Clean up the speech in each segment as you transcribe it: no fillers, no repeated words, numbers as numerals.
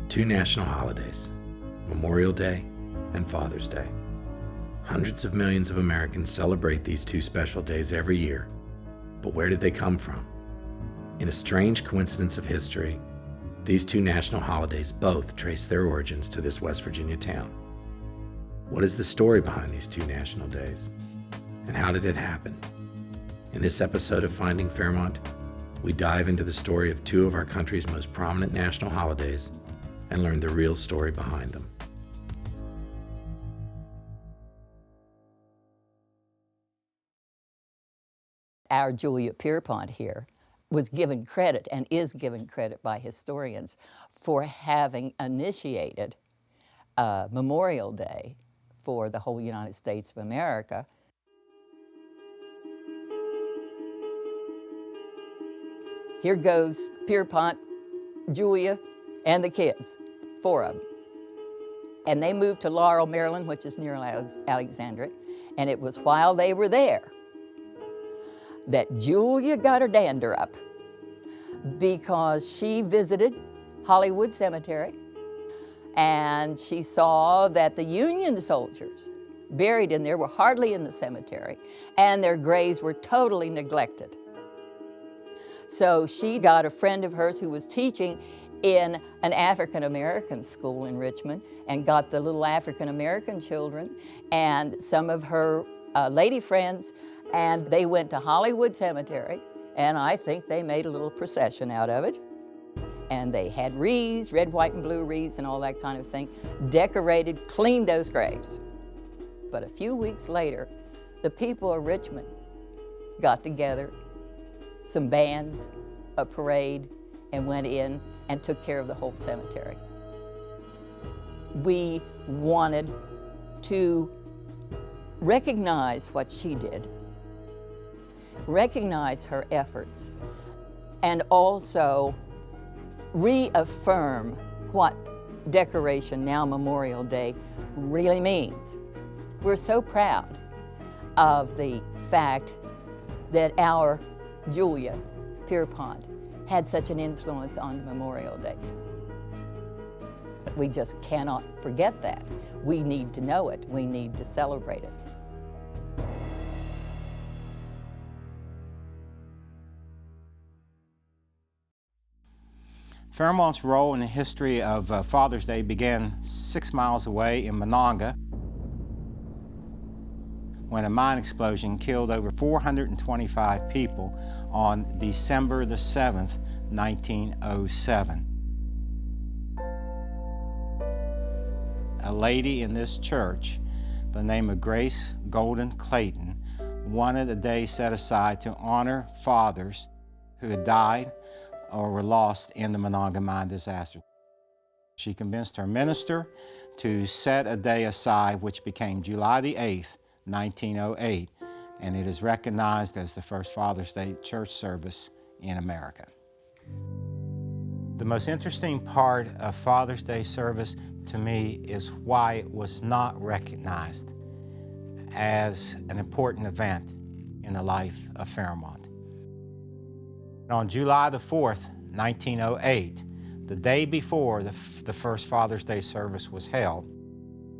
Two national holidays, Memorial Day and Father's Day. Hundreds of millions of Americans celebrate these two special days every year. But where did they come from? In a strange coincidence of history, these two national holidays both trace their origins to this West Virginia town. What is the story behind these two national days? And how did it happen? In this episode of Finding Fairmont, we dive into the story of two of our country's most prominent national holidays and learn the real story behind them. Our Julia Pierpont here was given credit and is given credit by historians for having initiated Memorial Day for the whole United States of America. Here goes Pierpont, Julia, and the kids, four of them. And they moved to Laurel, Maryland, which is near Alexandria, and it was while they were there that Julia got her dander up because she visited Hollywood Cemetery and she saw that the Union soldiers buried in there were hardly in the cemetery and their graves were totally neglected. So she got a friend of hers who was teaching in an African-American school in Richmond and got the little African-American children and some of her lady friends, and they went to Hollywood Cemetery, and I think they made a little procession out of it. And they had wreaths, red, white, and blue wreaths and all that kind of thing, decorated, cleaned those graves. But a few weeks later, the people of Richmond got together, some bands, a parade, and went in and took care of the whole cemetery. We wanted to recognize what she did, recognize her efforts, and also reaffirm what Decoration Now Memorial Day really means. We're so proud of the fact that our Julia Pierpont had such an influence on Memorial Day. We just cannot forget that. We need to know it. We need to celebrate it. Fairmont's role in the history of Father's Day began 6 miles away in Monongah when a mine explosion killed over 425 people on December the 7th, 1907. A lady in this church by the name of Grace Golden Clayton wanted a day set aside to honor fathers who had died or were lost in the Monongah mine disaster. She convinced her minister to set a day aside which became July the 8th, 1908, and it is recognized as the first Father's Day church service in America. The most interesting part of Father's Day service to me is why it was not recognized as an important event in the life of Fairmont. On July the 4th, 1908, the day before the first Father's Day service was held,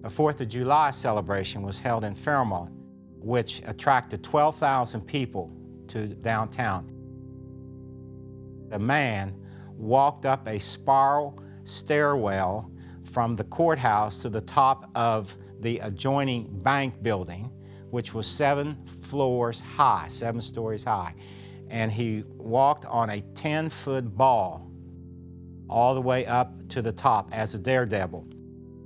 a 4th of July celebration was held in Fairmont, which attracted 12,000 people to downtown. A man walked up a spiral stairwell from the courthouse to the top of the adjoining bank building, which was 7 stories high. And he walked on a 10-foot ball all the way up to the top as a daredevil.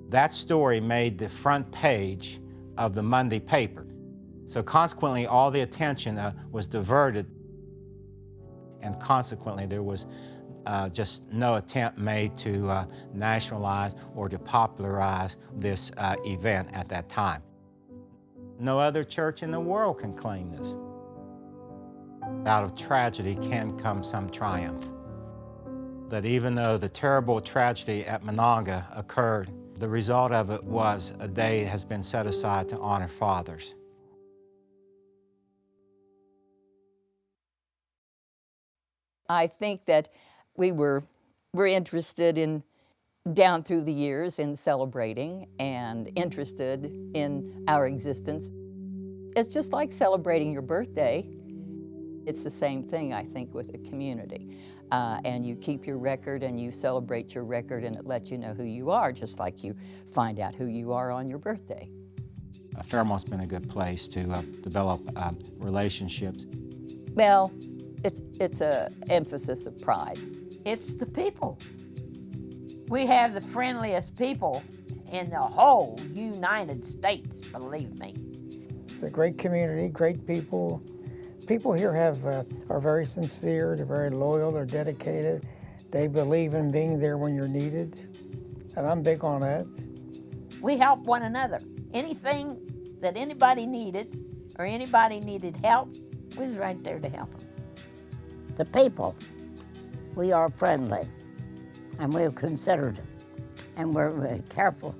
That story made the front page of the Monday paper. So consequently, all the attention was diverted, and consequently, there was just no attempt made to nationalize or to popularize this event at that time. No other church in the world can claim this. Out of tragedy can come some triumph. That even though the terrible tragedy at Monongah occurred, the result of it was a day has been set aside to honor fathers. I think that we were interested in down through the years in celebrating and interested in our existence. It's just like celebrating your birthday. It's the same thing, I think, with a community. And you keep your record and you celebrate your record, and it lets you know who you are, just like you find out who you are on your birthday. Fairmont's been a good place to develop relationships. Well, it's an emphasis of pride. It's the people. We have the friendliest people in the whole United States, believe me. It's a great community, great people. People here are very sincere, they're very loyal, they're dedicated. They believe in being there when you're needed, and I'm big on that. We help one another. Anything that anybody needed or anybody needed help, we was right there to help them. The people, we are friendly and we're considerate and we're very careful.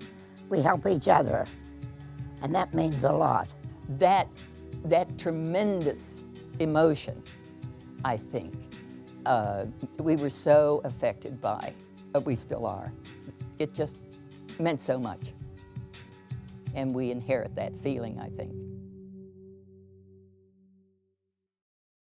We help each other, and that means a lot. That tremendous emotion, I think, we were so affected by, we still are. It just meant so much. And we inherit that feeling, I think.